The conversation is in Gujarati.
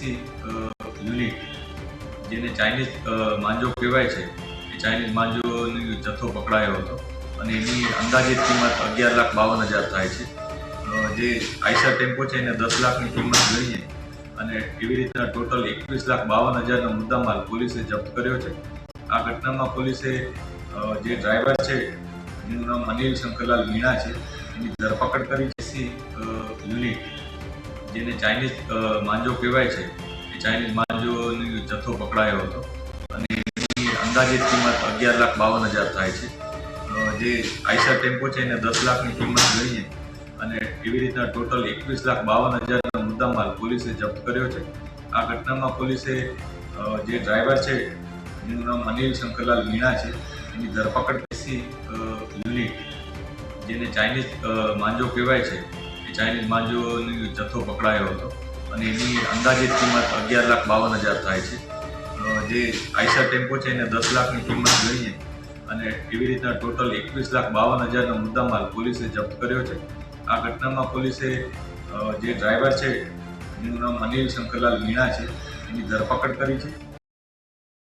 દેશી યુનિટ જેને ચાઇનીઝ માંજો કહેવાય છે એ ચાઇનીઝ માંજોનો જથ્થો પકડાયો હતો અને એની અંદાજિત કિંમત 11,52,000 થાય છે। જે આઈસર ટેમ્પો છે એને 10 લાખની કિંમત લઈને અને એવી રીતના ટોટલ 21,52,000નો મુદ્દામાલ પોલીસે જપ્ત કર્યો છે। આ ઘટનામાં પોલીસે જે ડ્રાઈવર છે જેનું નામ અનિલ શંકરલાલ મીણા છે એની ધરપકડ કરી છે। યુનિટ જેને ચાઇનીઝ માંજો કહેવાય છે એ ચાઇનીઝ માંજોનો જથ્થો પકડાયો હતો અને એની અંદાજિત કિંમત 11,52,000 થાય છે। જે આઈસર ટેમ્પો છે એને 10 લાખની કિંમત લઈને અને એવી રીતના ટોટલ 21,52,000નો મુદ્દામાલ પોલીસે જપ્ત કર્યો છે। આ ઘટનામાં પોલીસે જે ડ્રાઈવર છે જેનું નામ અનિલ શંકરલાલ મીણા છે એની ધરપકડ કરી યુનિટ જેને ચાઇનીઝ માંજો કહેવાય છે એ ચાઇનીઝ માંજોનો જથ્થો પકડાયો હતો અને એની અંદાજિત કિંમત 11,52,000 થાય છે। જે આઈસર ટેમ્પો છે એને 10 લાખની કિંમત લઈને અને એવી રીતના ટોટલ 21,52,000નો મુદ્દામાલ પોલીસે જપ્ત કર્યો છે। આ ઘટનામાં પોલીસે જે ડ્રાઈવર છે જેનું નામ અનિલ શંકરલાલ મીણા છે એની ધરપકડ કરી છે।